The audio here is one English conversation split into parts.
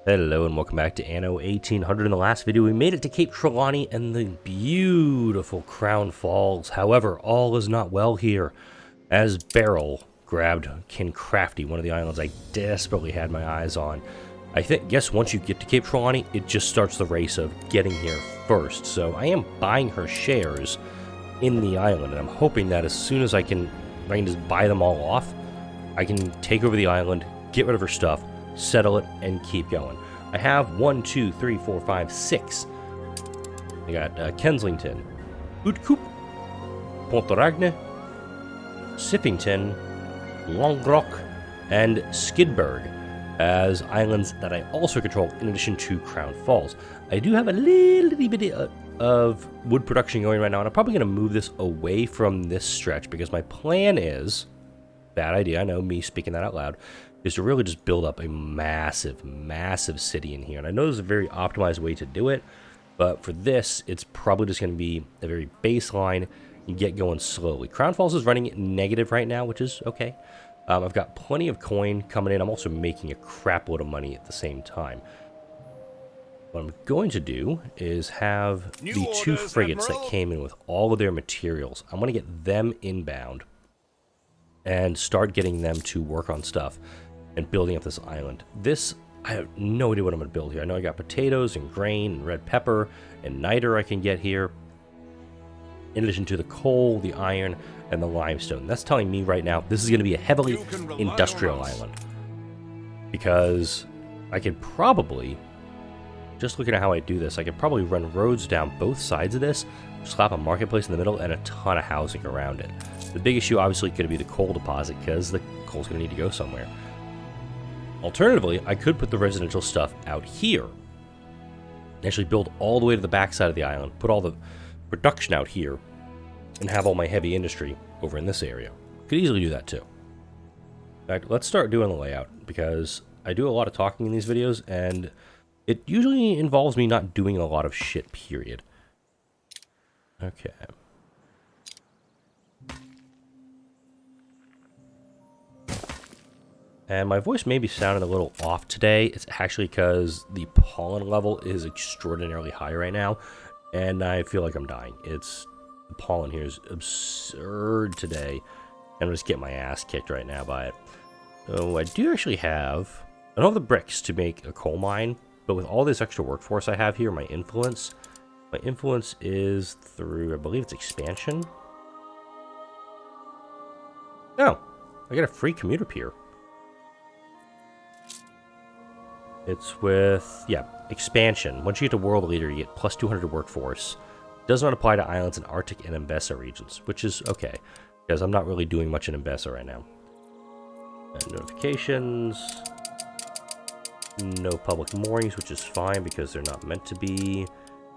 Hello and welcome back to Anno 1800. In the last video we made it to Cape Trelawney and the beautiful Crown Falls. However, all is not well here, as Beryl grabbed King Crafty, one of the islands I desperately had my eyes on. I guess once you get to Cape Trelawney, it just starts the race of getting here first. So I am buying her shares in the island, and I'm hoping that as soon as I can just buy them all off, I can take over the island, get rid of her stuff, settle it, and keep going. I have 1, 2, 3, 4, 5, 6. I got Kenslington, Utkup, Pontaragna, Siffington, Longrock, and Skidberg as islands that I also control in addition to Crown Falls. I do have a little bit of wood production going right now, and I'm probably going to move this away from this stretch because my plan is, bad idea, I know, me speaking that out loud, is to really just build up a massive, massive city in here. And I know there's a very optimized way to do it, but for this, it's probably just going to be a very baseline and get going slowly. Crown Falls is running negative right now, which is okay. I've got plenty of coin coming in. I'm also making a crap load of money at the same time. What I'm going to do is have the 2 frigates that came in with all of their materials. I'm going to get them inbound and start getting them to work on stuff and building up this island. I have no idea what I'm going to build here. I know I got potatoes and grain and red pepper and niter I can get here, in addition to the coal, the iron, and the limestone. That's telling me right now this is going to be a heavily industrial island, because I could probably, just looking at how I do this, I could probably run roads down both sides of this, slap a marketplace in the middle, and a ton of housing around it. The big issue obviously going to be the coal deposit, because the coal's going to need to go somewhere. Alternatively, I could put the residential stuff out here, actually build all the way to the backside of the island, put all the production out here, and have all my heavy industry over in this area. Could easily do that too. In fact, let's start doing the layout, because I do a lot of talking in these videos, and it usually involves me not doing a lot of shit, period. Okay. And my voice may be sounding a little off today. It's actually because the pollen level is extraordinarily high right now, and I feel like I'm dying. The pollen here is absurd today, and I'm just getting my ass kicked right now by it. So I do actually have, I don't have the bricks to make a coal mine, but with all this extra workforce I have here, my influence is through, I believe it's expansion. Oh, I got a free commuter pier. It's with, yeah, expansion. Once you get to world leader, you get plus 200 workforce. Does not apply to islands in Arctic and Mbesa regions, which is okay, because I'm not really doing much in Mbesa right now. And notifications. No public moorings, which is fine because they're not meant to be.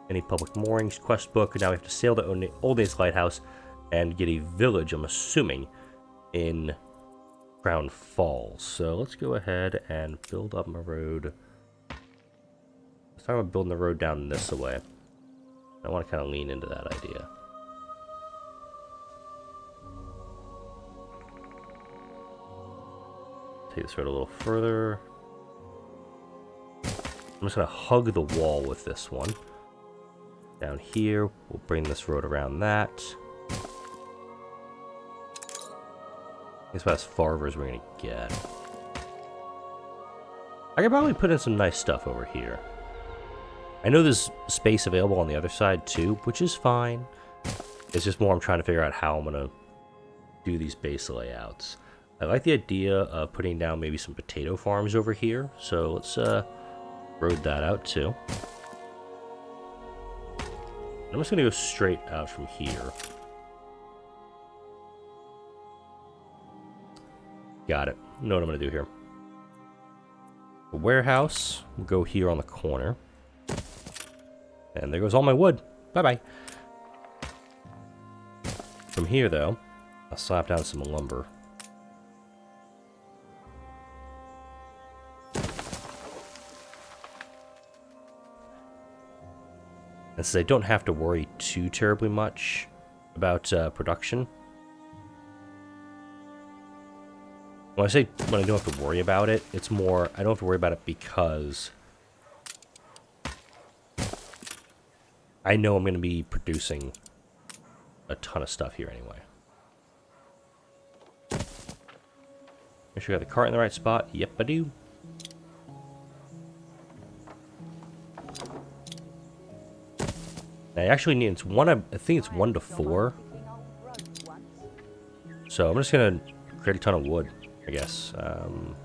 Any public moorings, quest book. Now we have to sail to Old Days Lighthouse and get a village, I'm assuming, in Crown Falls. So let's go ahead and build up my road. Let's talk about building the road down this way. I want to kind of lean into that idea. Take this road a little further. I'm just going to hug the wall with this one. Down here, we'll bring this road around that. That's about as far as we're going to get. I could probably put in some nice stuff over here. I know there's space available on the other side too, which is fine. It's just more I'm trying to figure out how I'm going to do these base layouts. I like the idea of putting down maybe some potato farms over here, so let's road that out too. I'm just going to go straight out from here. Got it. Know what I'm going to do here. The warehouse will go here on the corner. And there goes all my wood. Bye-bye. From here, though, I'll slap down some lumber. And since I don't have to worry too terribly much about production, when I say when I don't have to worry about it, it's more I don't have to worry about it because I know I'm going to be producing a ton of stuff here anyway. Make sure you got the cart in the right spot. Yep, I do. I actually need, it's one, I think it's 1 to 4. So I'm just gonna create a ton of wood, I guess.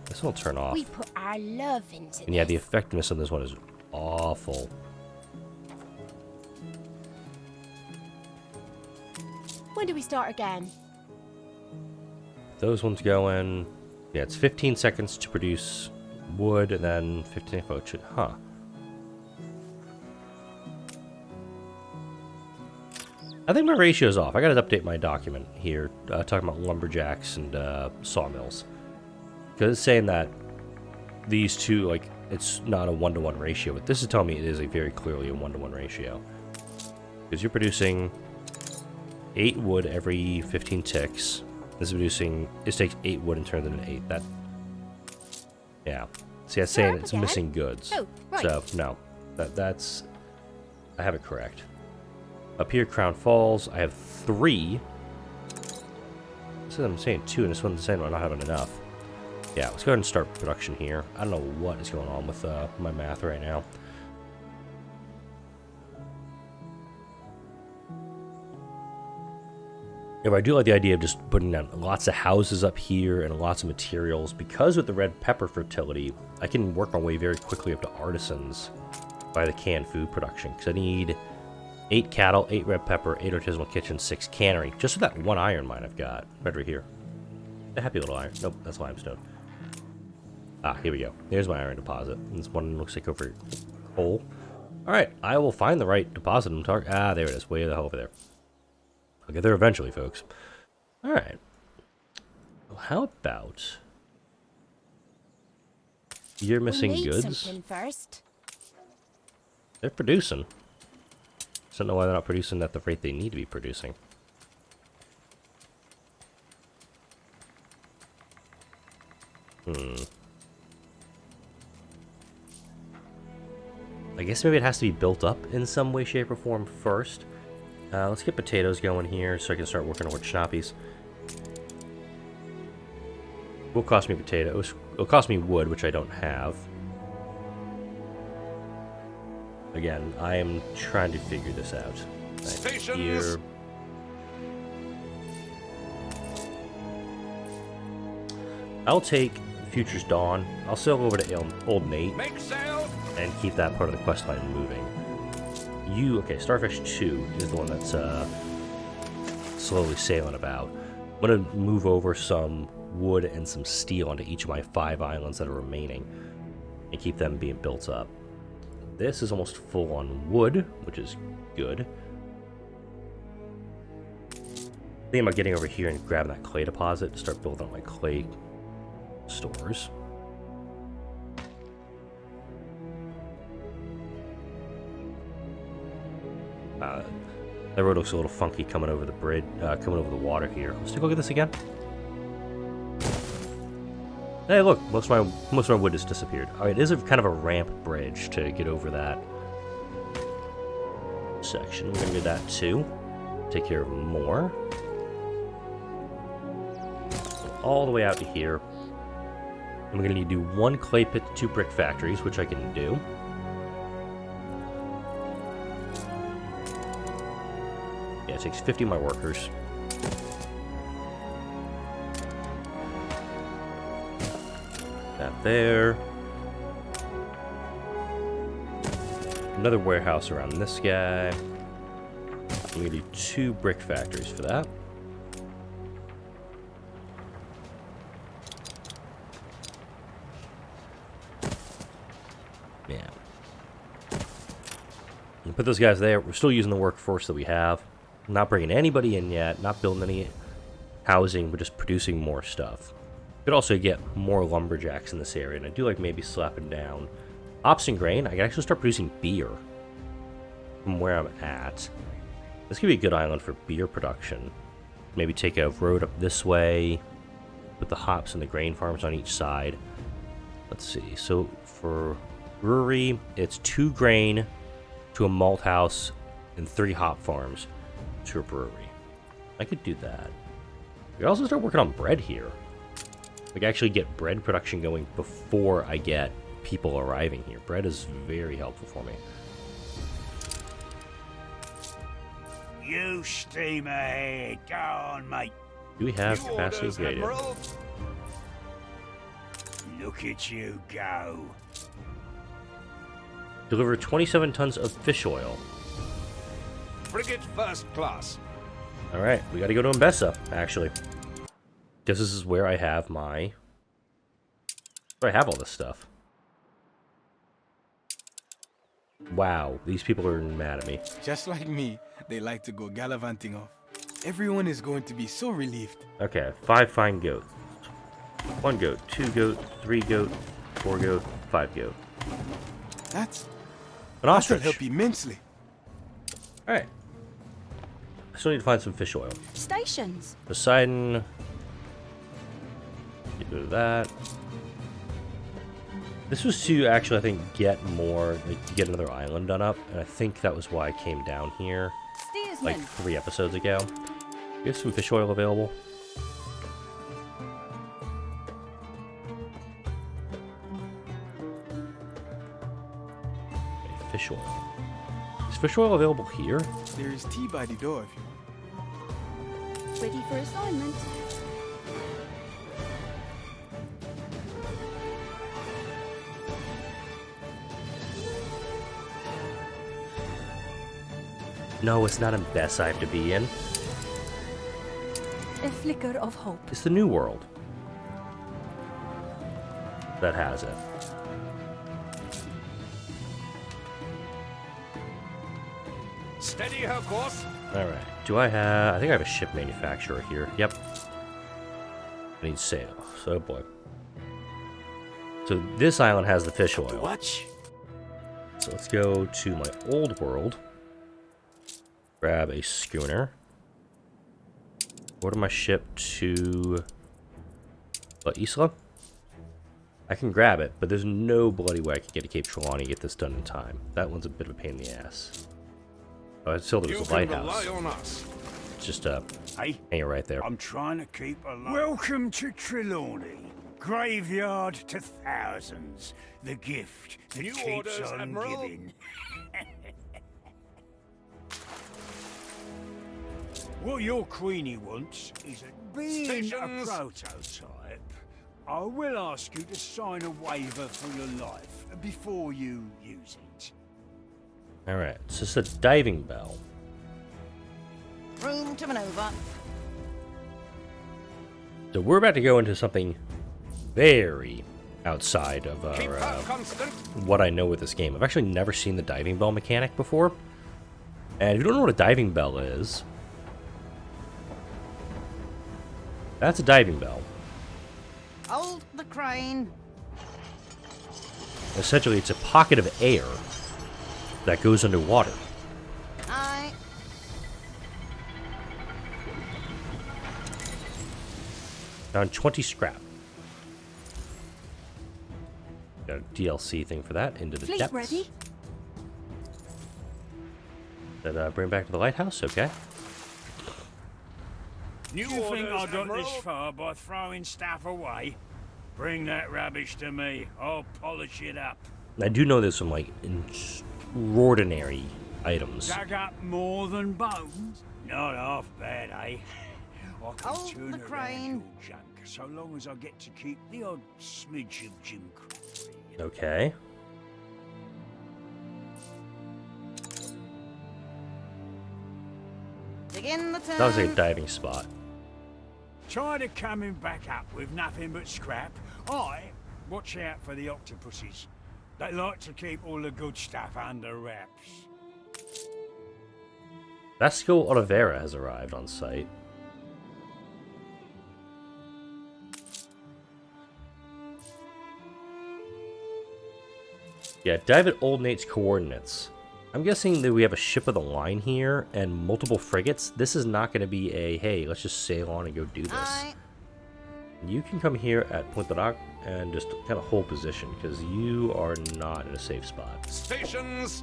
This one will turn off. We put our love into And yeah, the effectiveness on this one is awful. When do we start again? Those ones go in. Yeah, it's 15 seconds to produce wood, and then 15 if it should, huh. I think my ratio's off. I gotta update my document here, talking about lumberjacks and sawmills. Because it's saying that these two, like, it's not a 1-to-1 ratio, but this is telling me it is a very clearly a 1-to-1 ratio. Because you're producing 8 wood every 15 ticks. This is producing, it takes 8 wood and turns it into 8. That, yeah. See, that's saying it's missing goods. Oh, right. So, no. That's, I have it correct. Up here, Crown Falls, I have 3. This is, I'm saying 2, and this one's saying I'm not having enough. Yeah, let's go ahead and start production here. I don't know what is going on with my math right now. If I do like the idea of just putting down lots of houses up here and lots of materials, because with the red pepper fertility, I can work my way very quickly up to artisans by the canned food production. Because I need 8 cattle, 8 red pepper, 8 artisanal kitchen, 6 cannery. Just with that 1 iron mine I've got. Right here. A happy little iron. Nope, that's limestone. Ah, here we go. There's my iron deposit. This one looks like over coal. Alright, I will find the right deposit. Ah, there it is. Way the hell over there. I'll get there eventually, folks. Alright. Well, how about... You're missing goods? Something first. They're producing. Just don't know why they're not producing at the rate they need to be producing. I guess maybe it has to be built up in some way, shape, or form first. Let's get potatoes going here so I can start working on schnappies. It will cost me potatoes. It'll cost me wood, which I don't have. Again, I am trying to figure this out. Stations. Here. I'll take Future's Dawn. I'll sail over to Old Nate Make sail. and keep that part of the quest line moving. Okay, Starfish 2 is the one that's slowly sailing about. I'm going to move over some wood and some steel onto each of my 5 islands that are remaining and keep them being built up. This is almost full on wood, which is good. Thinking about getting over here and grabbing that clay deposit to start building up my clay stores. That road looks a little funky coming over the bridge, coming over the water here. Let's take a look at this again. Hey, look, most of my wood has disappeared. All right, it is a kind of a ramp bridge to get over that section. We're gonna do that too. Take care of more. All the way out to here. And we're gonna need to do 1 clay pit, 2 brick factories, which I can do. Yeah, it takes 50 of my workers. That there. Another warehouse around this guy. We're gonna do 2 brick factories for that. Yeah. And put those guys there. We're still using the workforce that we have. Not bringing anybody in yet, not building any housing, but just producing more stuff. Could also get more lumberjacks in this area, and I do like maybe slapping down hops and grain. I can actually start producing beer from where I'm at. This could be a good island for beer production. Maybe take a road up this way, put the hops and the grain farms on each side. Let's see, so for brewery, it's 2 grain to a malt house, and 3 hop farms to a brewery. I could do that. We could also start working on bread here. We can actually get bread production going before I get people arriving here. Bread is very helpful for me. You steam ahead. Go on, mate. Do we have capacity? Yeah, yeah. Look at you go. Deliver 27 tons of fish oil. Frigate first class. Alright, we gotta go to Mbessa, actually. Because this is where I have my... where I have all this stuff. Wow, these people are mad at me. Just like me, they like to go gallivanting off. Everyone is going to be so relieved. Okay, 5 fine goats. 1 goat, 2 goat, 3 goat, 4 goat, 5 goat. That's... An That'll ostrich! help immensely. Alright. I still need to find some fish oil. Stations. Poseidon. Get rid of that. This was to actually, I think, get more, like, to get another island done up, and I think that was why I came down here, like, 3 episodes ago. We have some fish oil available. Okay, fish oil. Is fish oil available here? There is tea by the door if you... Ready for assignment. No, it's not in Bess I have to be in. A flicker of hope. It's the New World that has it. Steady her course. Alright. Do I have... I think I have a ship manufacturer here. Yep. I need sail. So, boy. So, this island has the fish oil. Watch. So, let's go to my old world. Grab a schooner. Order my ship to... Isla? I can grab it, but there's no bloody way I can get to Cape Trelawney and get this done in time. That one's a bit of a pain in the ass. Oh, still there's a lighthouse. Rely on us. It's just Hey, hanging right there. I'm trying to keep alive. Welcome to Trelawney. Graveyard to thousands. The gift that New keeps orders, on Admiral. giving. What your Queenie wants is being Stations. a prototype. I will ask you to sign a waiver for your life before you use it. Alright, so it's a diving bell. Room to maneuver. So we're about to go into something very outside of Keep our, her constant. what I know with this game. I've actually never seen the diving bell mechanic before. And if you don't know what a diving bell is, that's a diving bell. Hold the crane. Essentially, it's a pocket of air that goes underwater. Aye. Found 20 scrap. Got a DLC thing for that, into the Fleet depths. ready. That bring back to the lighthouse, okay. You New think orders, I got Admiral. this far by throwing stuff away? Bring that rubbish to me. I'll polish it up. I do know there's some, like, extraordinary items. Dug up more than bones? Not half bad, eh? I can Hold turn the around crane. your junk, so long as I get to keep the odd smidge of Jim Crafty. Okay. Begin the turn. That was a diving spot. Tired of coming back up with nothing but scrap? Watch out for the octopuses. They like to keep all the good stuff under wraps. Vasco Oliveira has arrived on site. Yeah, dive at Old Nate's coordinates. I'm guessing that we have a ship of the line here and multiple frigates. This is not going to be a, hey, let's just sail on and go do this. Aye. You can come here at Point Rock and just kind of hold position because you are not in a safe spot. Stations.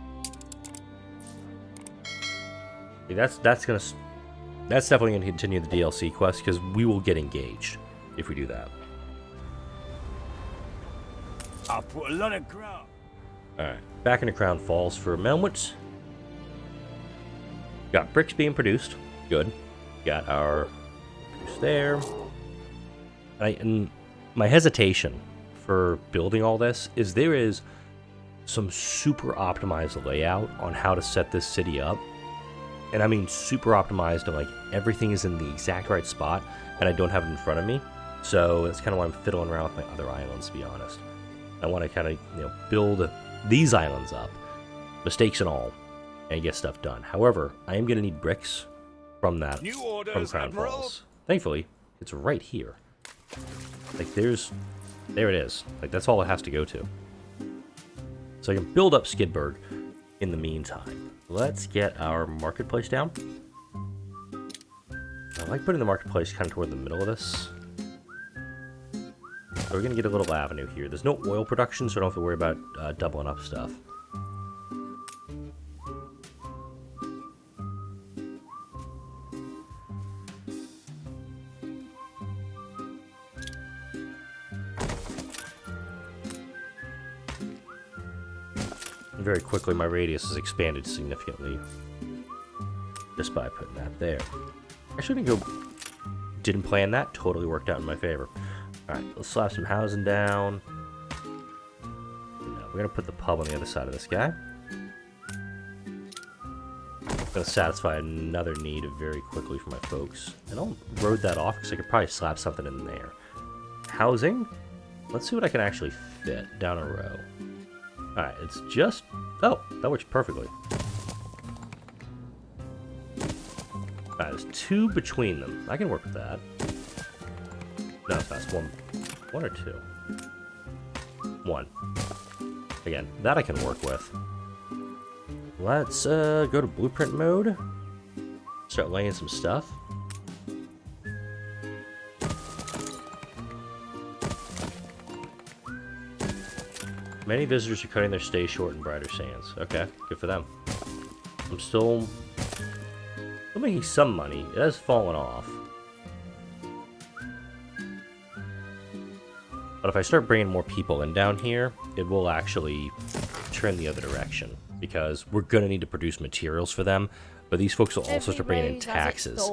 That's definitely gonna continue the DLC quest because we will get engaged if we do that. I put a lot of grass. All right, back into Crown Falls for a moment. Got bricks being produced. Good. Got our produce there. And my hesitation for building all this is there is some super optimized layout on how to set this city up. And I mean super optimized, and like everything is in the exact right spot, and I don't have it in front of me. So that's kind of why I'm fiddling around with my other islands, to be honest. I want to kind of, build these islands up, mistakes and all, and get stuff done. However, I am going to need bricks from that, New orders, from Crown Admiral. Falls. Thankfully, it's right here. Like there it is. Like that's all it has to go to. So I can build up Skidberg in the meantime. Let's get our marketplace down. I like putting the marketplace kind of toward the middle of this. So we're going to get a little avenue here. There's no oil production, so I don't have to worry about doubling up stuff. Very quickly, my radius has expanded significantly just by putting that there. Actually, didn't plan that. Totally worked out in my favor. All right, let's slap some housing down. Now, we're gonna put the pub on the other side of this guy. Gonna satisfy another need very quickly for my folks, and I'll road that off because I could probably slap something in there. Housing. Let's see what I can actually fit down a row. Alright, it's just... Oh, that works perfectly. Alright, there's 2 between them. I can work with that. No, that's one or 2. 1. Again, that I can work with. Let's go to blueprint mode. Start laying some stuff. Many visitors are cutting their stay short in Brighter Sands. Okay, good for them. I'm still making some money. It has fallen off. But if I start bringing more people in down here, it will actually turn the other direction. Because we're going to need to produce materials for them. But these folks will also start bringing in taxes.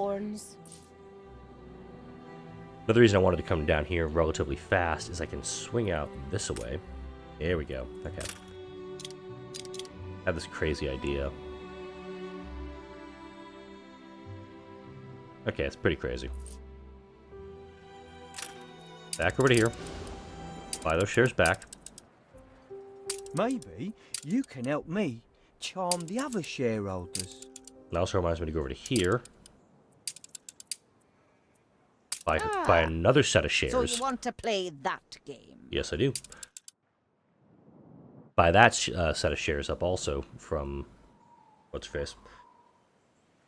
Another reason I wanted to come down here relatively fast is I can swing out this way. There we go. Okay. I have this crazy idea. Okay, it's pretty crazy. Back over to here. Buy those shares back. Maybe you can help me charm the other shareholders. And also reminds me to go over to here. Buy another set of shares. So you want to play that game? Yes, I do. Buy that set of shares up also from... What's your face?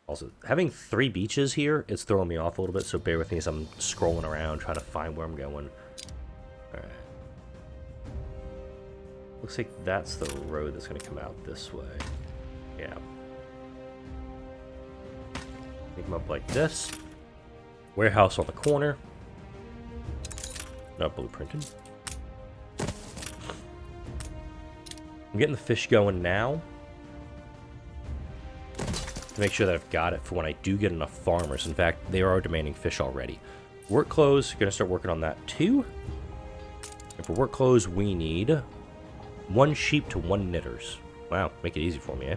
Also, having 3 beaches here, it's throwing me off a little bit, so bear with me as I'm scrolling around trying to find where I'm going. Alright. Looks like that's the road that's going to come out this way. Yeah. Make them up like this. Warehouse on the corner. Not blueprinted. I'm getting the fish going now. To make sure that I've got it for when I do get enough farmers. In fact, they are demanding fish already. Work clothes, gonna start working on that too. And for work clothes, we need 1 sheep to 1 knitters. Wow, make it easy for me, eh?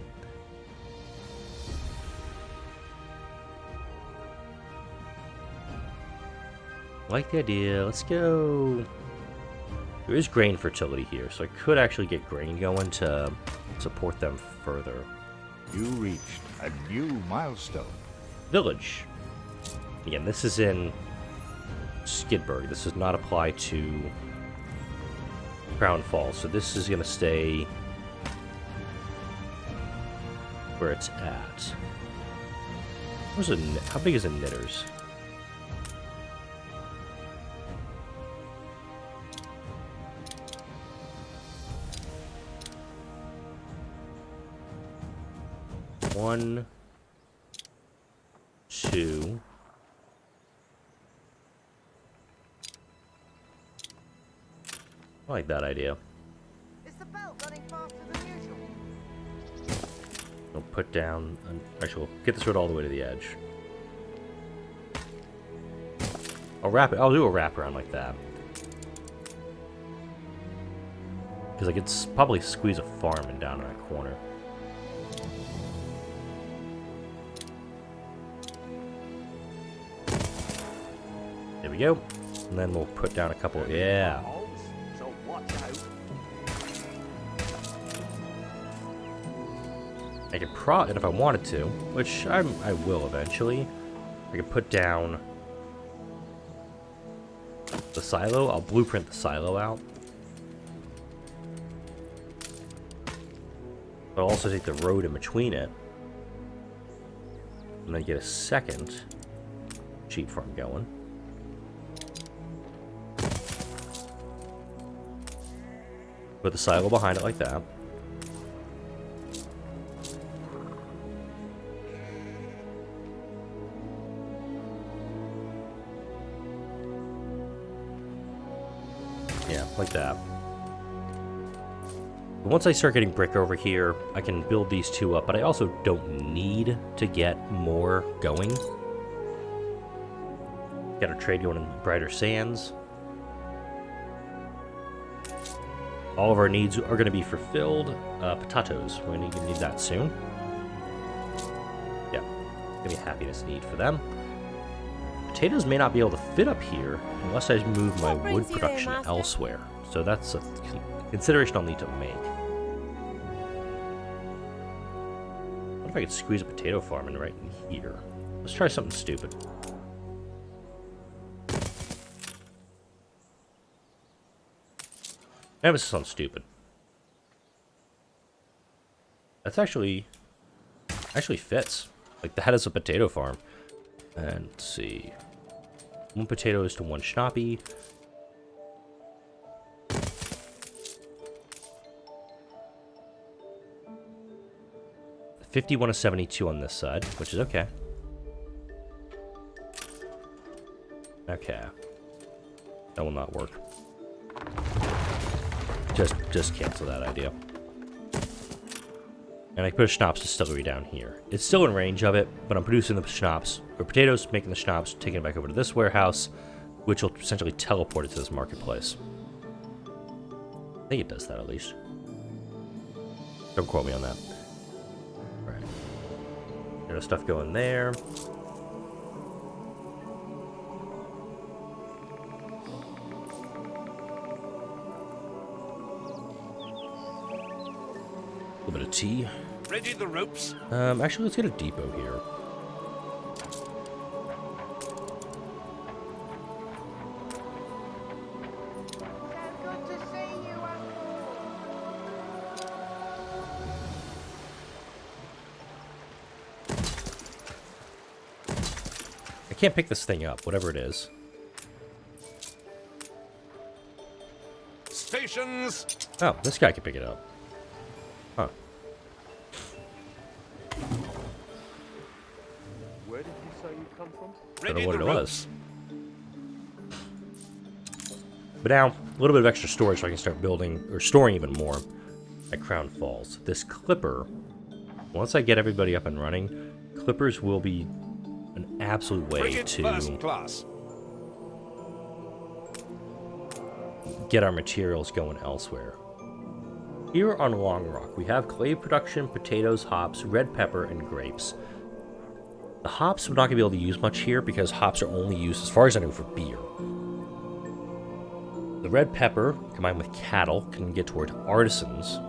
Like the idea. Let's go. There is grain fertility here, so I could actually get grain going to support them further. You reached a new milestone. Village. Again, this is in Skidberg. This does not apply to Crown Falls, so this is going to stay where it's at. How big is a knitters? One, 2. I like that idea. Is the belt running faster than usual? We'll put down... Actually, we'll get this road all the way to the edge. I'll do a wraparound like that. Because I could probably squeeze a farm down in that corner. There we go. And then we'll put down a couple... Yeah. So watch out. I could and if I wanted to, which I will eventually, I could put down the silo. I'll blueprint the silo out. But I'll also take the road in between it. And then get a second sheep farm going. Put the silo behind it like that. Yeah, like that. But once I start getting brick over here, I can build these two up, but I also don't need to get more going. Got a trade going in Brighter Sands. All of our needs are going to be fulfilled. Potatoes, we're going to need that soon. Yeah, going to be a happiness need for them. Potatoes may not be able to fit up here unless I move my wood production elsewhere. So that's a consideration I'll need to make. What if I could squeeze a potato farm in right in here? Let's try something stupid. Emphasis on stupid. That's actually fits. Like that is a potato farm. And let's see. 1 potatoes to 1 schnappy. $51 to 72 on this side, which is okay. Okay. That will not work. Just cancel that idea. And I put a schnapps distillery down here. It's still in range of it, but I'm producing the schnapps, or potatoes, making the schnapps, taking it back over to this warehouse, which will essentially teleport it to this marketplace. I think it does that at least. Don't quote me on that. Right. Got stuff going there. A little bit of tea. Ready the ropes? Actually, let's get a depot here. Good to see you, I can't pick this thing up, whatever it is. Stations. Oh, this guy can pick it up. Huh. Where did you say you come from? I don't know what it was. But now, a little bit of extra storage so I can start building, or storing even more at Crown Falls. This clipper, once I get everybody up and running, clippers will be an absolute way to First class. get our materials going elsewhere. Here on Long Rock, we have clay production, potatoes, hops, red pepper, and grapes. The hops we're not going to be able to use much here because hops are only used, as far as I know, for beer. The red pepper, combined with cattle, can get toward artisans.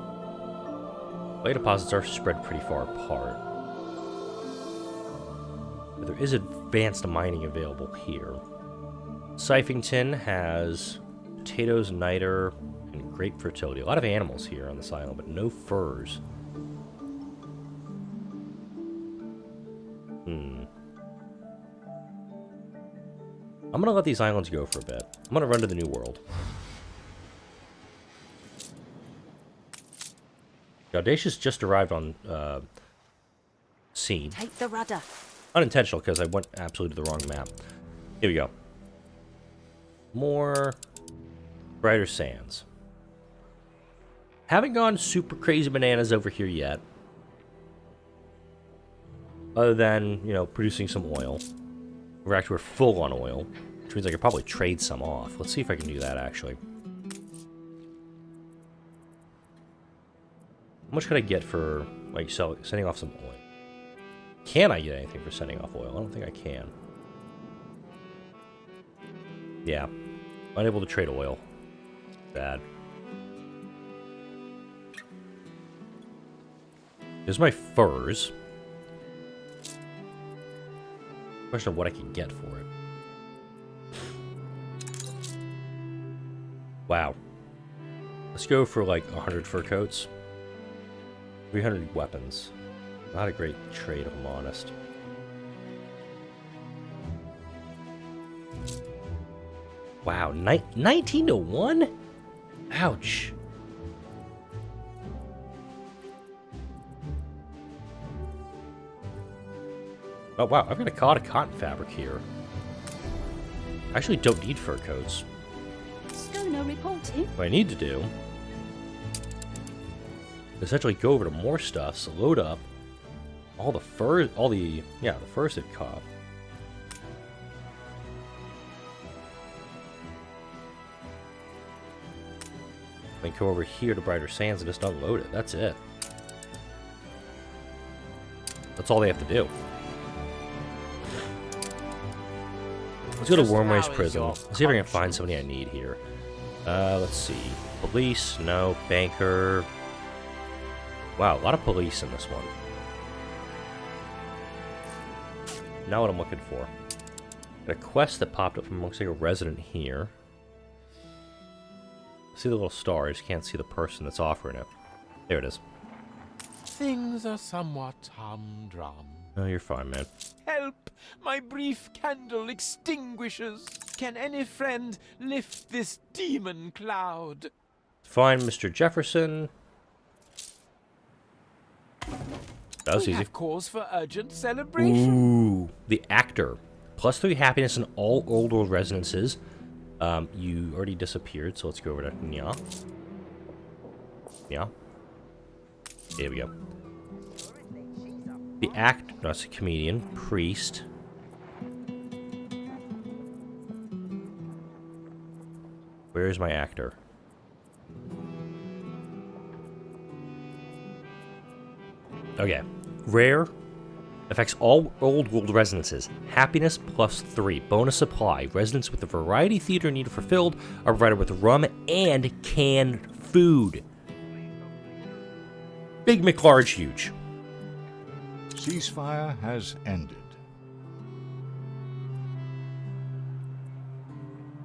Clay deposits are spread pretty far apart. But there is advanced mining available here. Sifington has potatoes, niter, and grape fertility. A lot of animals here on this island, but no furs. I'm gonna let these islands go for a bit. I'm gonna run to the New World. Audacious just arrived on scene. Take the rudder. Unintentional, because I went absolutely to the wrong map. Here we go. More brighter sands. Haven't gone super crazy bananas over here yet. Other than, you know, producing some oil. We're full on oil, which means I could probably trade some off. Let's see if I can do that, actually. How much could I get for, like, sending off some oil? Can I get anything for sending off oil? I don't think I can. Yeah. Unable to trade oil. Bad. Here's my furs. Question of what I can get for it. Wow. Let's go for like 100 fur coats. 300 weapons. Not a great trade, if I'm honest. Wow, 19 to 1? Ouch. Oh wow, I've got a lot of cotton fabric here. I actually don't need fur coats. Schooner reporting. What I need to do is essentially go over to more stuff, so load up all the fur, the furs that caught. Then go over here to Brighter Sands and just unload it. That's it. That's all they have to do. Let's go to Wormway's prison. Let's see if I can find somebody I need here. Let's see. Police, no. Banker. Wow, a lot of police in this one. Now what I'm looking for. Got a quest that popped up from, looks like a resident here. See the little star, I just can't see the person that's offering it. There it is. Things are somewhat humdrum. Oh, you're fine, man. Help! My brief candle extinguishes. Can any friend lift this demon cloud? Fine, Mr. Jefferson. That was We easy. have cause for urgent celebration. Ooh, the actor. +3 happiness in all old world residences. You already disappeared, so let's go over to Nya. Yeah. There we go. The act, no, it's a comedian. Priest. Where is my actor? Okay. Rare. Affects all old world residences. Happiness +3. Bonus supply. Residents with the variety theater needed fulfilled are provided with rum and canned food. Big McLarge huge. Ceasefire has ended.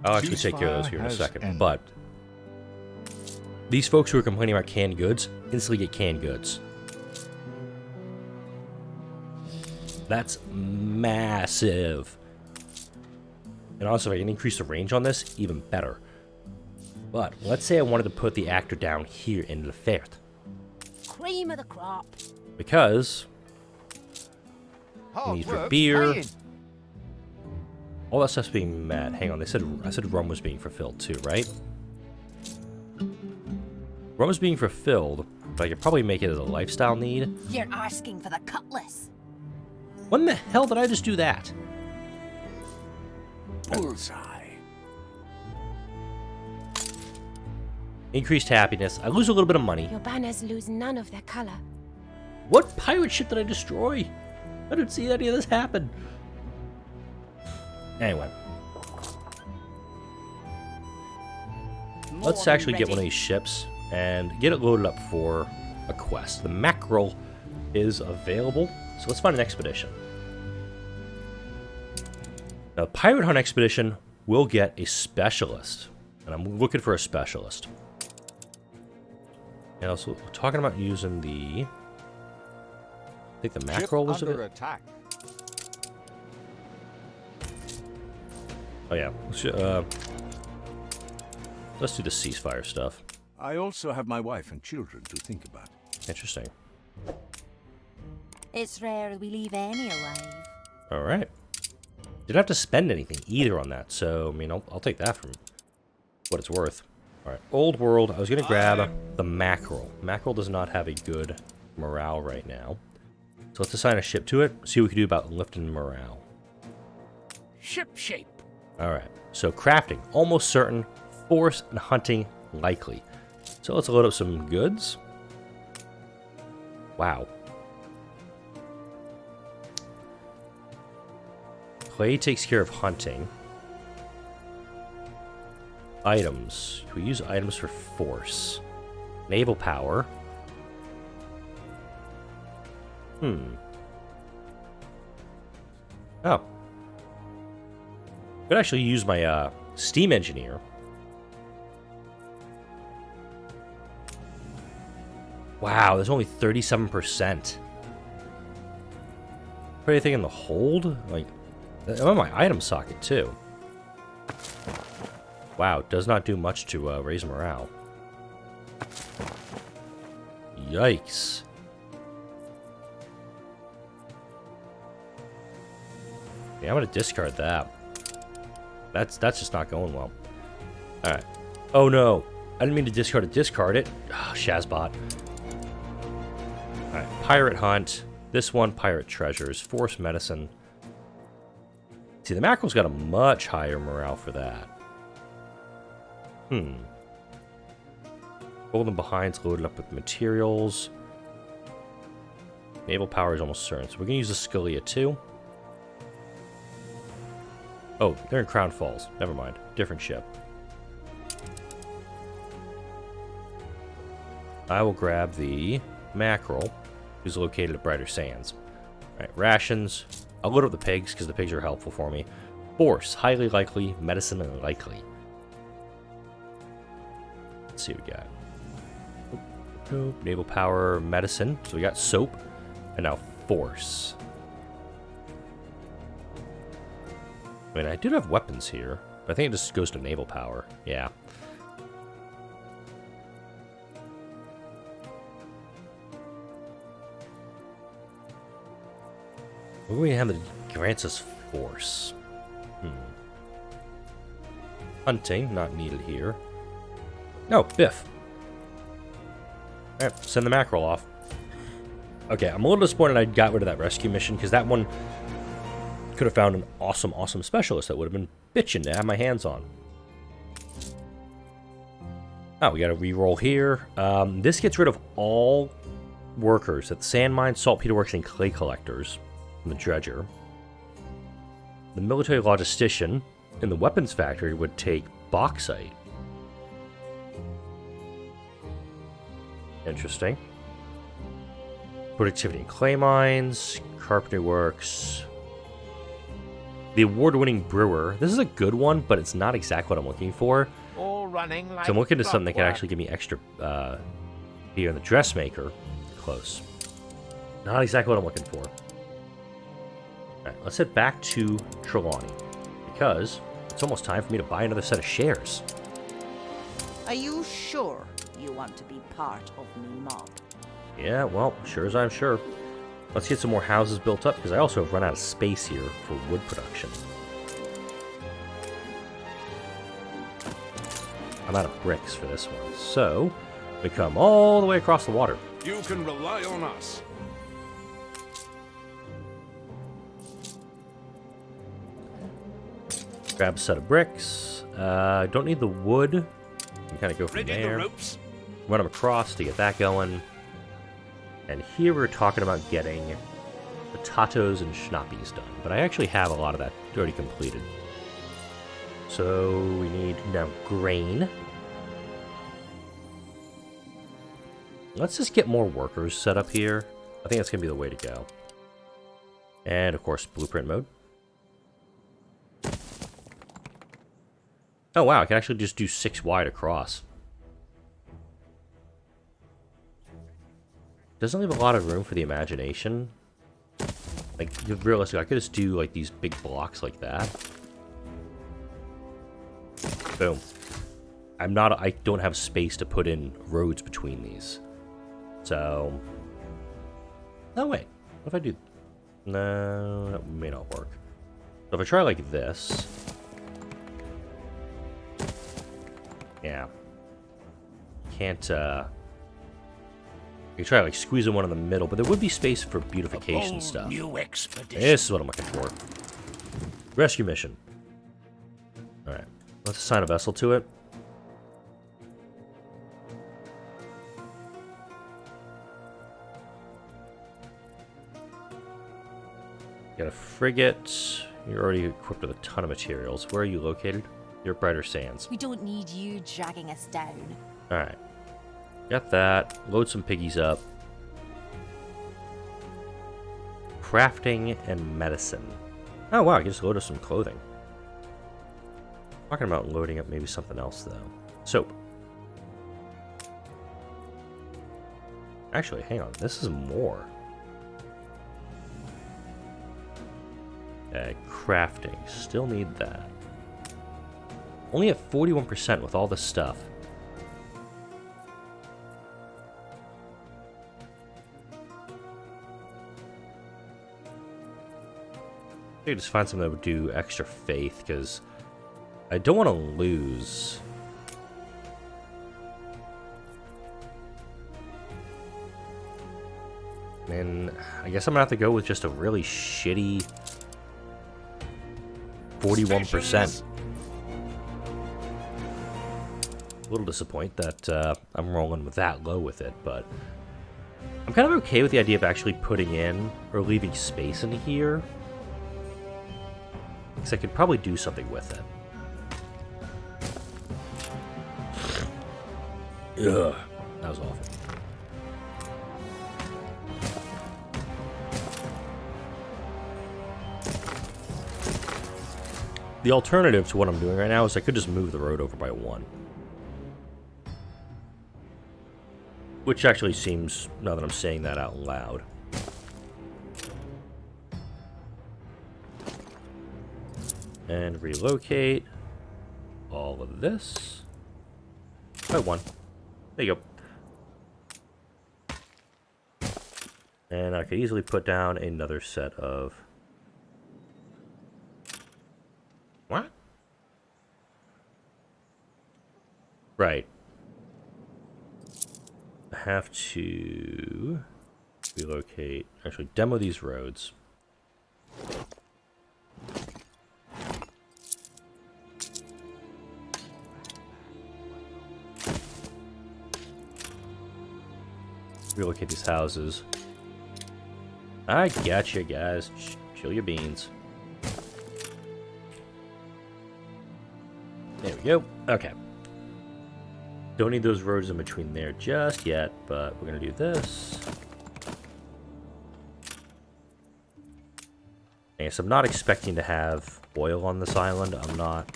I'll actually take care of those here in a Ceasefire second. has ended. But these folks who are complaining about canned goods instantly get canned goods. That's massive. And also, if I can increase the range on this, even better. But let's say I wanted to put the actor down here in the Fert. Cream of the crop. Because Hard need for work beer. paying. All that stuff's being met. Hang on, I said rum was being fulfilled too, right? Rum is being fulfilled, but I could probably make it as a lifestyle need. You're asking for the cutlass. When the hell did I just do that? Bullseye. Increased happiness. I lose a little bit of money. Your banners lose none of their color. What pirate ship did I destroy? I didn't see any of this happen. Anyway. Let's actually get one of these ships and get it loaded up for a quest. The mackerel is available, so let's find an expedition. Now, the Pirate Hunt expedition will get a specialist, and I'm looking for a specialist. And also, we're talking about using the... I think the mackerel was under it. attack. Oh yeah, let's do the ceasefire stuff. I also have my wife and children to think about. Interesting. It's rare we leave any alive. Alright. Didn't have to spend anything either on that, so, I mean, I'll take that from what it's worth. Alright, old world. I was going to grab the mackerel. Mackerel does not have a good morale right now. So let's assign a ship to it, see what we can do about lifting morale. Ship shape. Alright, so crafting, almost certain. Force and hunting, likely. So let's load up some goods. Wow. Clay takes care of hunting. Items. We use items for force. Naval power. Oh. Could actually use my steam engineer. Wow, there's only 37%. Put anything in the hold? Like, I'm on my item socket too. Wow, does not do much to raise morale. Yikes. Yeah, I'm gonna discard that. That's just not going well. Alright. Oh no. I didn't mean to discard it. Discard it. Oh, Shazbot. Alright, pirate hunt. This one, pirate treasures. Force medicine. See, the mackerel's got a much higher morale for that. Golden behind's loaded up with materials. Naval power is almost certain. So we're gonna use the Scalia too. Oh, they're in Crown Falls. Never mind. Different ship. I will grab the mackerel, who's located at Brighter Sands. Alright, rations. I'll load up the pigs, because the pigs are helpful for me. Force, highly likely. Medicine, unlikely. Let's see what we got. Naval power, medicine. So we got soap. And now force. I mean, I did have weapons here, but I think it just goes to naval power. Yeah. What do we have that grants us force? Hunting, not needed here. No, Biff. Alright, send the mackerel off. Okay, I'm a little disappointed I got rid of that rescue mission, because that one could have found an awesome, awesome specialist that would have been bitching to have my hands on. Oh, we got a reroll here. This gets rid of all workers at the sand mine, saltpeter works, and clay collectors from the dredger. The military logistician in the weapons factory would take bauxite. Interesting. Productivity in clay mines, carpentry works. The award-winning brewer. This is a good one, but it's not exactly what I'm looking for. All running like So I'm looking to something that can clockwork. actually give me extra here in the dressmaker. Close. Not exactly what I'm looking for. Alright, let's head back to Trelawney, because it's almost time for me to buy another set of shares. Are you sure you want to be part of me mob? Yeah, well, sure as I'm sure. Let's get some more houses built up, because I also have run out of space here for wood production. I'm out of bricks for this one, so we come all the way across the water. You can rely on us. Grab a set of bricks. Don't need the wood. You can kind of go from Ready the there. ropes? Run them across to get that going. And here we're talking about getting potatoes and schnappies done. But I actually have a lot of that already completed. So we need now grain. Let's just get more workers set up here. I think that's going to be the way to go. And of course, blueprint mode. Oh wow, I can actually just do 6 wide across. Doesn't leave a lot of room for the imagination. Like, realistically, I could just do like these big blocks like that. Boom. I don't have space to put in roads between these. So, oh wait, what if I do? No, that may not work. So if I try like this... Yeah. Can't, You can try like squeezing one in the middle, but there would be space for beautification stuff. New expedition. This is what I'm looking for. Rescue mission. Alright. Let's assign a vessel to it. Got a frigate. You're already equipped with a ton of materials. Where are you located? You're at Brighter Sands. We don't need you dragging us down. Alright. Got that. Load some piggies up. Crafting and medicine. Oh wow, I can just load up some clothing. Talking about loading up maybe something else though. Soap. Actually, hang on. This is more. Crafting. Still need that. Only at 41% with all this stuff. Maybe just find something that would do extra faith, because I don't want to lose. And I guess I'm gonna have to go with just a really shitty 41%. A little disappointed that I'm rolling with that low with it, but I'm kind of okay with the idea of actually putting in or leaving space in here. Because I could probably do something with it. Ugh, that was awful. The alternative to what I'm doing right now is I could just move the road over by 1. Which actually seems, now that I'm saying that out loud. And relocate all of this by 1. There you go. And I could easily put down another set of... What? Right. I have to relocate, actually demo these roads. Relocate these houses. I got you guys. Chill your beans. There we go. Okay. Don't need those roads in between there just yet, but we're gonna do this. Okay, so I'm not expecting to have oil on this island. I'm not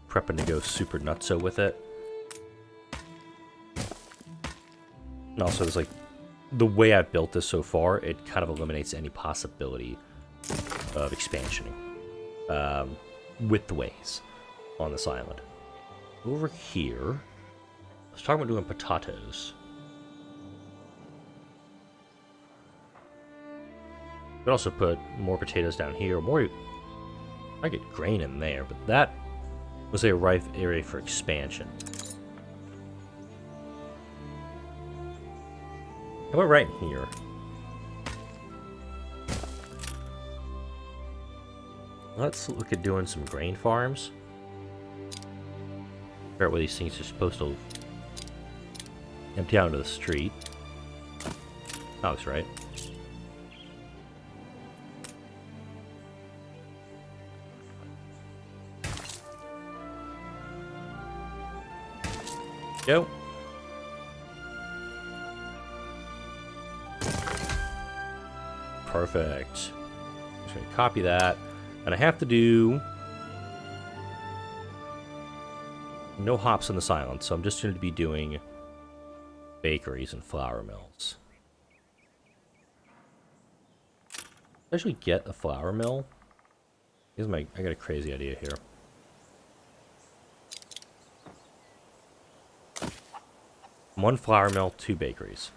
prepping to go super nutso with it. And also, it's like, the way I've built this so far, it kind of eliminates any possibility of expansioning with the ways on this island. Over here, let's talk about doing potatoes. We could also put more potatoes down here, more. I get grain in there, but that was a ripe area for expansion. How about right here? Let's look at doing some grain farms. Figure out where these things are supposed to empty out into the street. That looks right. Go. Perfect. Just gonna copy that, and I have to do no hops on this island, so I'm just going to be doing bakeries and flour mills. Actually, get a flour mill. Here's I got a crazy idea here. One flour mill, 2 bakeries.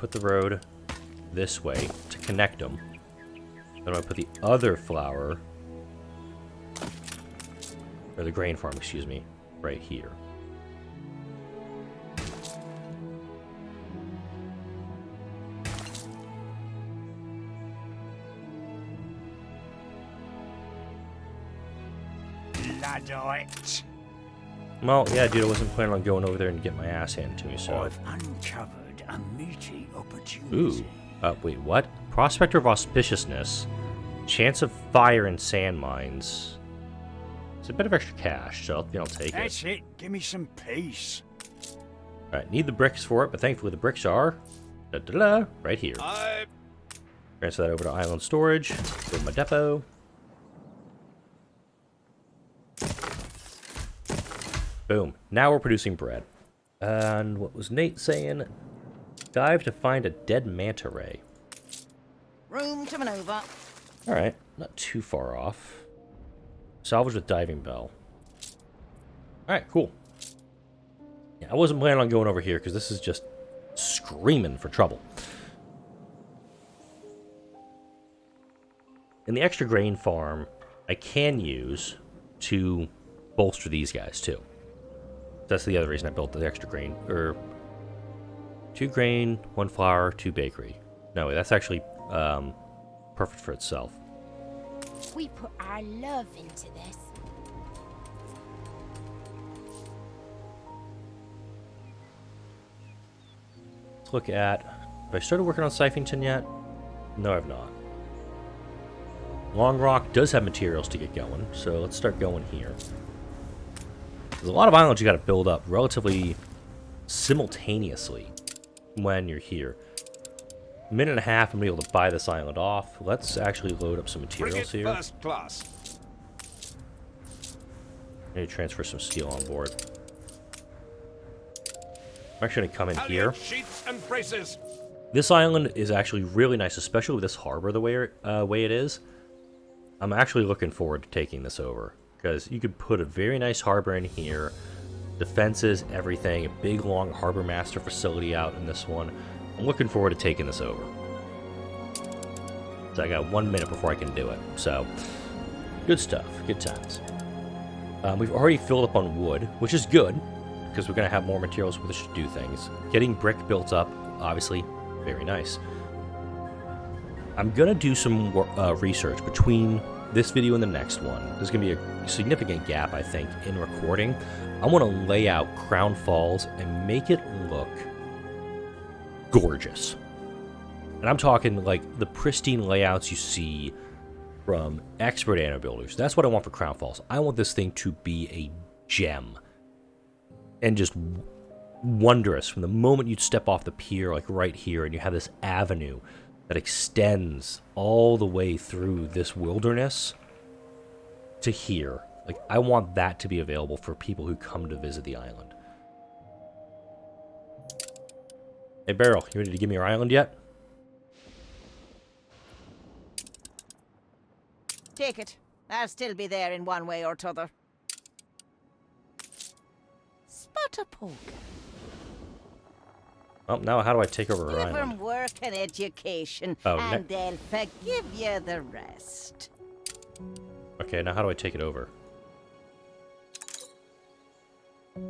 put the road this way to connect them. Then I'm going to put the other flour, or the grain farm, excuse me, right here. Luddite. Well, yeah, dude, I wasn't planning on going over there and getting my ass handed to me, so... I've uncovered a meaty opportunity. Ooh. Wait, what? Prospector of Auspiciousness. Chance of fire and sand mines. It's a bit of extra cash, so I'll take it. That's it. Give me some peace. Alright, need the bricks for it, but thankfully the bricks are... Da-da-da, right here. Transfer that over to island storage. Go to my depot. Boom. Now we're producing bread. And what was Nate saying? Dive to find a dead manta ray. Room to maneuver. Alright, not too far off. Salvage with diving bell. Alright, cool. Yeah, I wasn't planning on going over here because this is just screaming for trouble. And the extra grain farm I can use to bolster these guys too. That's the other reason I built the extra grain, or 2 grain, 1 flour, 2 bakery. No, that's actually perfect for itself. We put our love into this. Let's look at, have I started working on Siphoning yet? No, I've not. Long Rock does have materials to get going, so let's start going here. There's a lot of islands you got to build up relatively simultaneously when you're here. A minute and a half, I'm going to be able to buy this island off. Let's actually load up some materials here. First class. I need to transfer some steel on board. I'm actually going to come in here. Sheets and braces. This island is actually really nice, especially with this harbor the way it is. I'm actually looking forward to taking this over, because you could put a very nice harbor in here, defenses, everything, a big long harbor master facility out in this one. I'm looking forward to taking this over. So I got 1 minute before I can do it. So, good stuff, good times. We've already filled up on wood, which is good, because we're going to have more materials with which to do things. Getting brick built up, obviously, very nice. I'm going to do some research between this video and the next one. There's going to be a significant gap, I think, in recording. I want to lay out Crown Falls and make it look gorgeous. And I'm talking like the pristine layouts you see from expert Anno builders. That's what I want for Crown Falls. I want this thing to be a gem. And just wondrous from the moment you step off the pier, like right here, and you have this avenue that extends all the way through this wilderness to here. Like, I want that to be available for people who come to visit the island. Hey, Beryl, you ready to give me your island yet? Take it. I'll still be there in one way or t'other. Spot a poke. Oh, now how do I take over her Give island? them work and education, Oh, and they'll forgive you the rest. Okay, now how do I take it over? I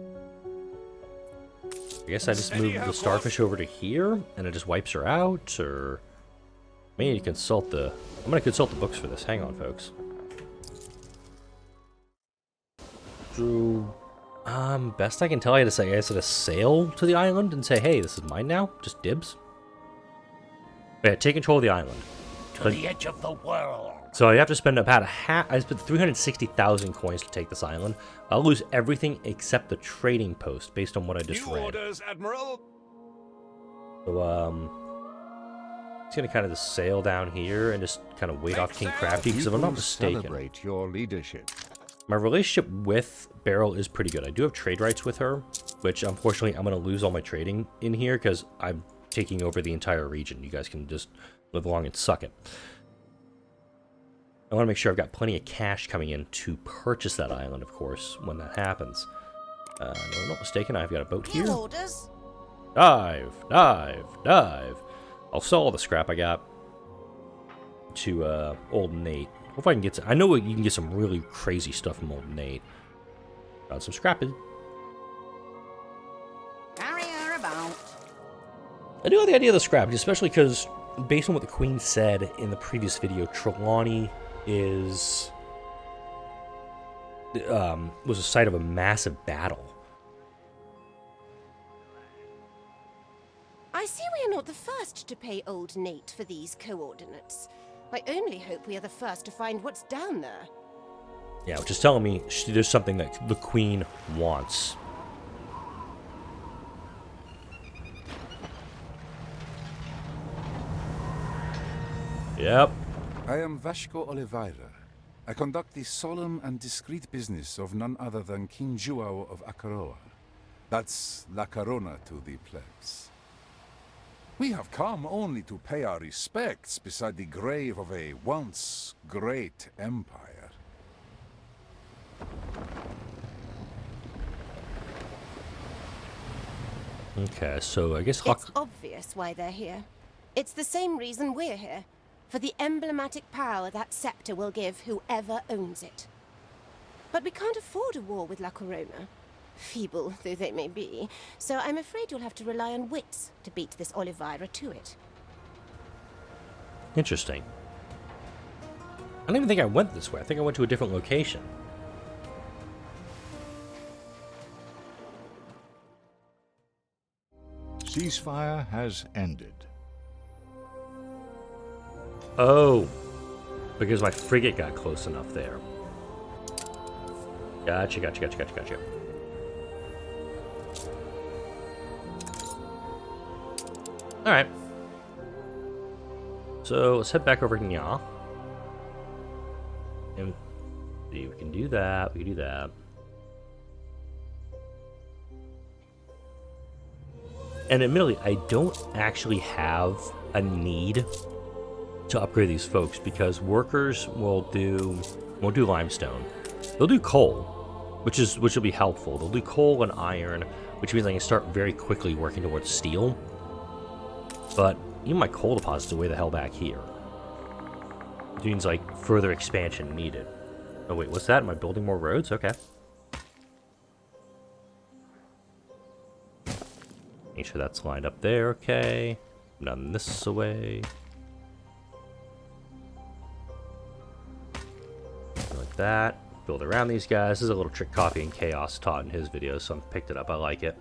guess I just move the starfish over to here, and it just wipes her out, or... I need to consult the... I'm going to consult the books for this. Hang on, folks. So... best I can tell, I had to say, I had to sail to the island and say, hey, this is mine now. Just dibs. But yeah, take control of the island. To the edge of the world. So I have to spend about I spent 360,000 coins to take this island. I'll lose everything except the trading post based on what I just read. Orders, Admiral. So, it's gonna kind of just sail down here and just kind of wait off King Crafty, because if I'm not mistaken, Celebrate your leadership. my relationship with Beryl is pretty good. I do have trade rights with her, which unfortunately I'm gonna lose all my trading in here because I'm taking over the entire region. You guys can just live along and suck it. I want to make sure I've got plenty of cash coming in to purchase that island, of course, when that happens. No, I'm not mistaken, I've got a boat here. Orders. Dive, dive, dive. I'll sell all the scrap I got to old Nate. Hope I can get. I know you can get some really crazy stuff from old Nate. Got some scrapping. Carry her about. I do like the idea of the scrap, especially because, based on what the Queen said in the previous video, Trelawney was a site of a massive battle. I see we are not the first to pay old Nate for these coordinates. I only hope we are the first to find what's down there. Yeah, which is telling me there's something that the Queen wants. Yep. I am Vasco Oliveira. I conduct the solemn and discreet business of none other than King Juao of Akaroa. That's La Corona to the plebs. We have come only to pay our respects beside the grave of a once great empire. Okay, so I guess It's obvious why they're here. It's the same reason we're here. For the emblematic power that scepter will give whoever owns it. But we can't afford a war with La Corona, feeble though they may be, so I'm afraid you'll have to rely on wits to beat this Oliveira to it. Interesting. I don't even think I went this way. I think I went to a different location. Ceasefire has ended. Oh, because my frigate got close enough there. Gotcha, gotcha, gotcha, gotcha, gotcha. Alright. So, let's head back over to Nya. And see, we can do that, we can do that. And admittedly, I don't actually have a need to upgrade these folks because workers won't do limestone. They'll do coal, which will be helpful. They'll do coal and iron, which means I can start very quickly working towards steel. But even my coal deposits are way the hell back here. It means like further expansion needed. Oh wait, what's that? Am I building more roads? Okay. Make sure that's lined up there. Okay. None this away. Like that. Build around these guys. This is a little trick Coffee and Chaos taught in his videos, so I picked it up. I like it.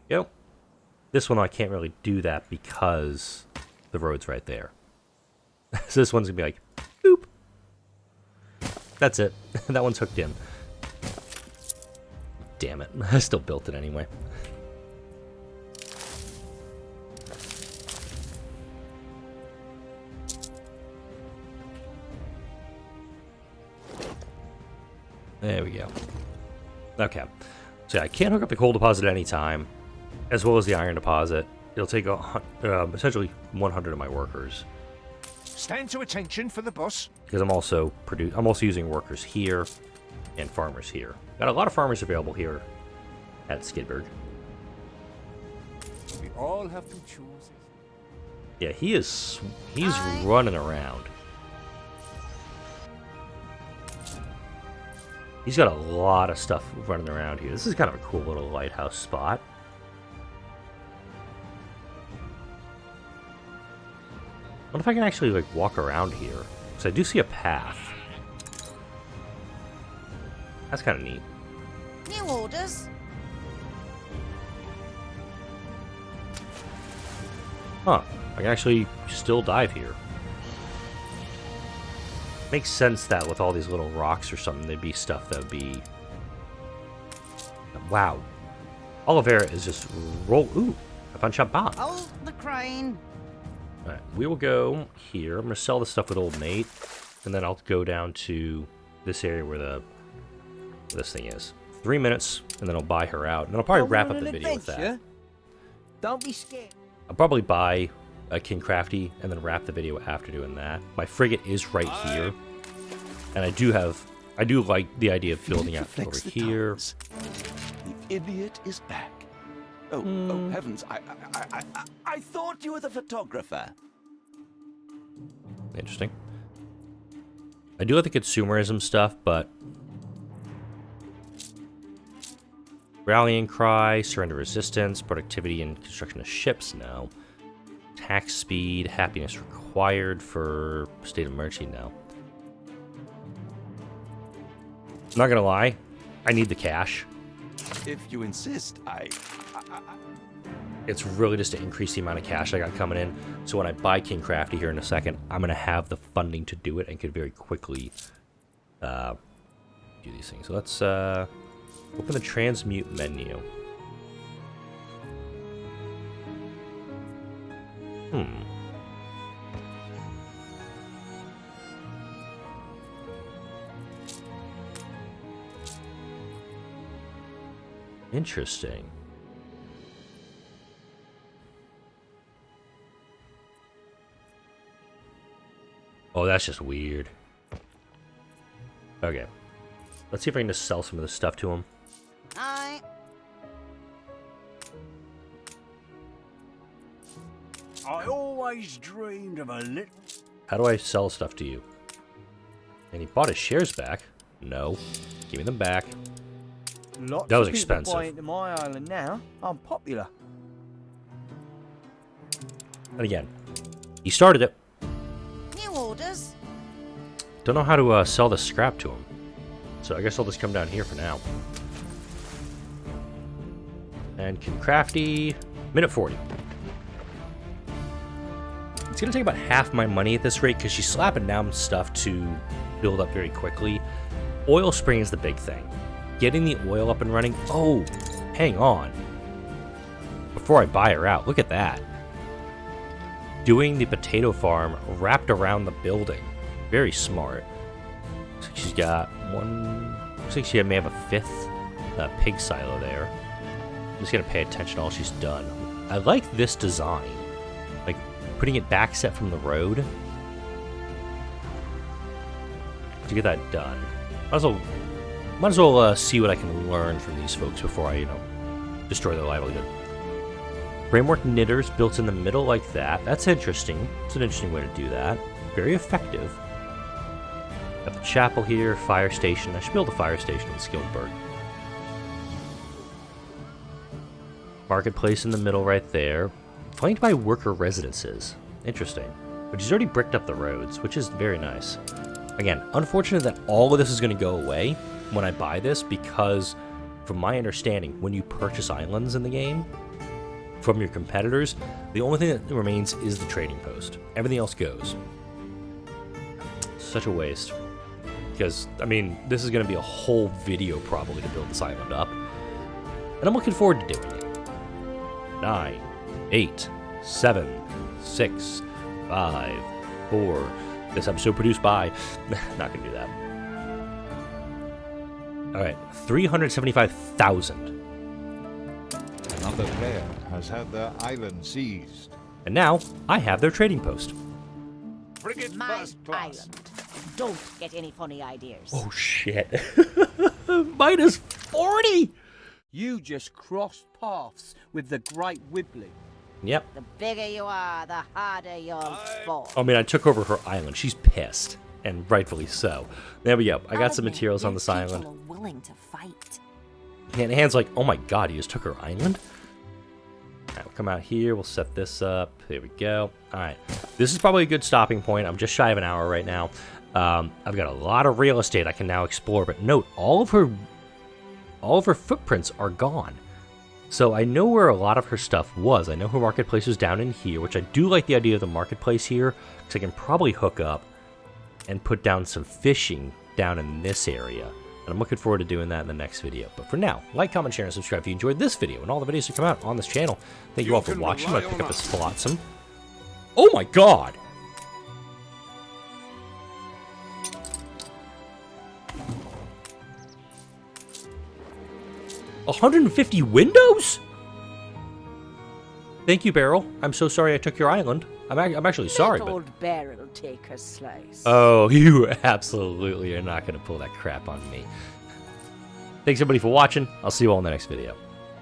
Yep. This one I can't really do that because the road's right there. So this one's gonna be like, boop. That's it. That one's hooked in. Damn it. I still built it anyway. There we go. Okay. So yeah, I can't hook up the coal deposit at any time, as well as the iron deposit. It'll take essentially 100 of my workers. Stand to attention for the boss. Because I'm also using workers here and farmers here. Got a lot of farmers available here at Skidberg. We all have to choose. Yeah, he's running around. He's got a lot of stuff running around here. This is kind of a cool little lighthouse spot. I wonder if I can actually like walk around here. Because I do see a path. That's kind of neat. New orders. Huh. I can actually still dive here. Makes sense that with all these little rocks or something, there'd be stuff that would be... Wow. Oliveira is just roll... Ooh, a punch up bomb. Hold the crane. Alright, we will go here. I'm going to sell the stuff with old Nate. And then I'll go down to this area where this thing is. 3 minutes, and then I'll buy her out. And then I'll probably wrap up the video with that. Don't be scared. I'll probably buy a King Crafty and then wrap the video after doing that. My frigate is right here. And I do like the idea of building out over here. idiot is back. Oh, oh heavens! I thought you were the photographer. Interesting. I do like the consumerism stuff, but rallying cry, surrender resistance, productivity and construction of ships, no. Tax speed, happiness required for state of emergency, no. I'm not gonna lie, I need the cash. If you insist, It's really just to increase the amount of cash I got coming in. So when I buy King Crafty here in a second, I'm going to have the funding to do it and could very quickly do these things. So let's open the transmute menu. Interesting. Oh, that's just weird. Okay. Let's see if I can just sell some of this stuff to him. I always dreamed of a little... How do I sell stuff to you? And he bought his shares back. No. Give me them back. Lots That was of people expensive. buy into my island now. I'm popular. And again, he started it. new orders. Don't know how to sell this scrap to him. So I guess I'll just come down here for now. And King Crafty, minute 40. It's going to take about half my money at this rate because she's slapping down stuff to build up very quickly. Oil spring is the big thing. Getting the oil up and running. Oh, hang on. Before I buy her out, look at that. Doing the potato farm wrapped around the building. Very smart. Looks like she's got one... Looks like she may have a fifth pig silo there. I'm just going to pay attention to all she's done. I like this design. Like, putting it back set from the road. To get that done. Might as well see what I can learn from these folks before I, destroy their livelihood. Framework knitters built in the middle like that. That's interesting. It's an interesting way to do that. Very effective. Got the chapel here, fire station. I should build a fire station in Skildburg. Marketplace in the middle right there. Flanked by worker residences. Interesting. But she's already bricked up the roads, which is very nice. Again, unfortunate that all of this is going to go away when I buy this because, from my understanding, when you purchase islands in the game from your competitors, the only thing that remains is the trading post. Everything else goes. Such a waste. Because, I mean, this is going to be a whole video probably to build this island up. And I'm looking forward to doing it. 9, 8, 7, 6, 5, 4... This episode produced by... Not gonna do that. Alright, 375,000. Another player has had their island seized. And now, I have their trading post. Frigate My first class. island. Don't get any funny ideas. Oh, shit. Minus 40! You just crossed paths with the Great Wibbly. Yep. The bigger you are, the harder you'll fall. I mean, I took over her island. She's pissed. And rightfully so. There we go. I got some materials on this island. People are willing to fight. And Hand's like, oh my god, you just took her island? Alright, we'll come out here. We'll set this up. There we go. Alright. This is probably a good stopping point. I'm just shy of an hour right now. I've got a lot of real estate I can now explore. But note, all of her footprints are gone. So I know where a lot of her stuff was. I know her marketplace was down in here, which I do like the idea of the marketplace here, because I can probably hook up and put down some fishing down in this area. And I'm looking forward to doing that in the next video. But for now, like, comment, share, and subscribe if you enjoyed this video and all the videos that come out on this channel. Thank you all for watching. I'm going to pick up this flotsam. Oh my god! $150 windows? Thank you, Beryl. I'm so sorry I took your island. I'm actually sorry, Let but... old Beryl take her slice. Oh, you absolutely are not going to pull that crap on me. Thanks everybody for watching. I'll see you all in the next video.